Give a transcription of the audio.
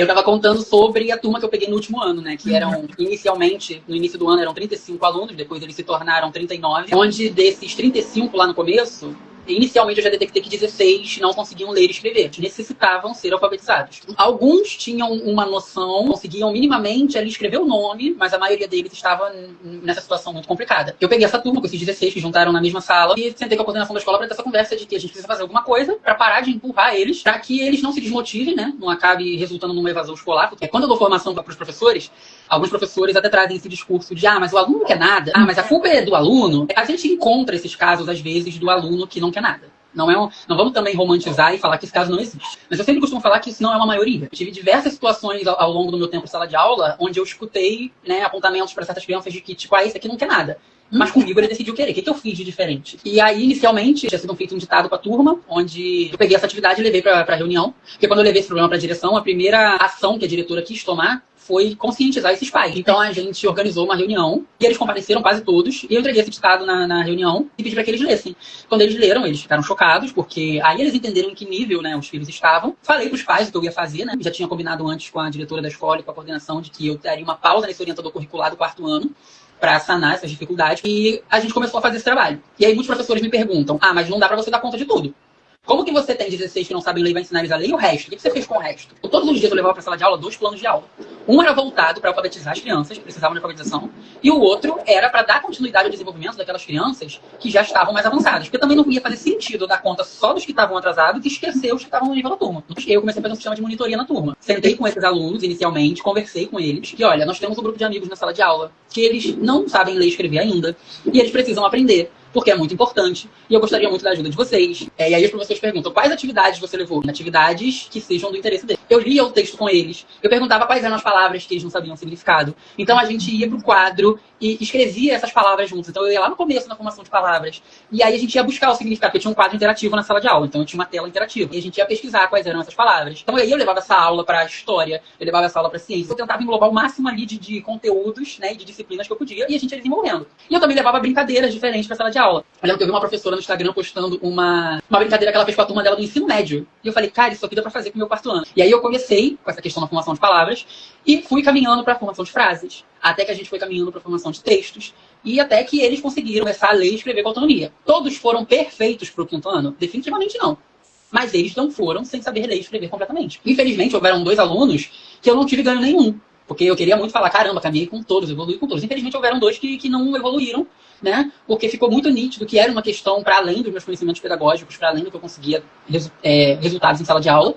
Eu estava contando sobre a turma que eu peguei no último ano, né? Que eram, inicialmente, no início do ano eram 35 alunos, depois eles se tornaram 39. Onde desses 35 lá no começo, inicialmente eu já detectei que 16 não conseguiam ler e escrever. Necessitavam ser alfabetizados. Alguns tinham uma noção, conseguiam minimamente ali escrever o nome, mas a maioria deles estava nessa situação muito complicada. Eu peguei essa turma com esses 16 que juntaram na mesma sala e sentei com a coordenação da escola para ter essa conversa de que a gente precisa fazer alguma coisa para parar de empurrar eles, para que eles não se desmotivem, né? Não acabe resultando numa evasão escolar. Porque quando eu dou formação para os professores, alguns professores até trazem esse discurso de mas o aluno não quer nada, mas a culpa é do aluno. A gente encontra esses casos, às vezes, do aluno que não quer nada. Não vamos também romantizar e falar que esse caso não existe. Mas eu sempre costumo falar que isso não é uma maioria. Eu tive diversas situações ao longo do meu tempo em sala de aula, onde eu escutei, né, apontamentos para certas crianças de que, tipo, esse aqui não quer nada. Mas comigo ele decidiu querer. O que eu fiz de diferente? E aí, inicialmente, tinha sido feito um ditado com a turma, onde eu peguei essa atividade e levei pra reunião. Porque quando eu levei esse problema pra direção, a primeira ação que a diretora quis tomar foi conscientizar esses pais. Então a gente organizou uma reunião e eles compareceram quase todos. E eu entreguei esse ditado na reunião e pedi para que eles lessem. Quando eles leram, eles ficaram chocados, porque aí eles entenderam em que nível, né, os filhos estavam. Falei para os pais o que eu ia fazer, né? Já tinha combinado antes com a diretora da escola e com a coordenação de que eu daria uma pausa nesse orientador curricular do 4º ano para sanar essas dificuldades. E a gente começou a fazer esse trabalho. E aí muitos professores me perguntam, mas não dá para você dar conta de tudo. Como que você tem 16 que não sabem ler e vai ensinar eles a ler e o resto? O que você fez com o resto? Todos os dias eu levava para a sala de aula 2 planos de aula. Um era voltado para alfabetizar as crianças, que precisavam de alfabetização, e o outro era para dar continuidade ao desenvolvimento daquelas crianças que já estavam mais avançadas. Porque também não ia fazer sentido eu dar conta só dos que estavam atrasados e esquecer os que estavam no nível da turma. Eu comecei a fazer um sistema de monitoria na turma. Sentei com esses alunos inicialmente, conversei com eles, que olha, nós temos um grupo de amigos na sala de aula, que eles não sabem ler e escrever ainda, e eles precisam aprender. Porque é muito importante, e eu gostaria muito da ajuda de vocês. E aí os professores perguntam, quais atividades você levou? Atividades que sejam do interesse deles. Eu lia o texto com eles, eu perguntava quais eram as palavras que eles não sabiam o significado. Então a gente ia pro quadro e escrevia essas palavras juntos. Então eu ia lá no começo na formação de palavras, e aí a gente ia buscar o significado, porque eu tinha um quadro interativo na sala de aula, então eu tinha uma tela interativa. E a gente ia pesquisar quais eram essas palavras. Então aí eu levava essa aula para história, eu levava essa aula para ciência. Eu tentava englobar o máximo ali de conteúdos, né, e de disciplinas que eu podia, e a gente ia desenvolvendo. E eu também levava brincadeiras diferentes para sala de aula. Eu lembro que eu vi uma professora no Instagram postando uma brincadeira que ela fez com a turma dela do ensino médio. E eu falei, cara, isso aqui dá pra fazer com o meu 4º ano. E aí eu comecei com essa questão da formação de palavras e fui caminhando pra formação de frases. Até que a gente foi caminhando pra formação de textos. E até que eles conseguiram começar a ler e escrever com autonomia. Todos foram perfeitos pro 5º ano? Definitivamente não. Mas eles não foram sem saber ler e escrever completamente. Infelizmente, houveram 2 alunos que eu não tive ganho nenhum. Porque eu queria muito falar, caramba, caminhei com todos, evoluí com todos. Infelizmente, houveram 2 que não evoluíram, né? Porque ficou muito nítido que era uma questão para além dos meus conhecimentos pedagógicos, para além do que eu conseguia resultados em sala de aula.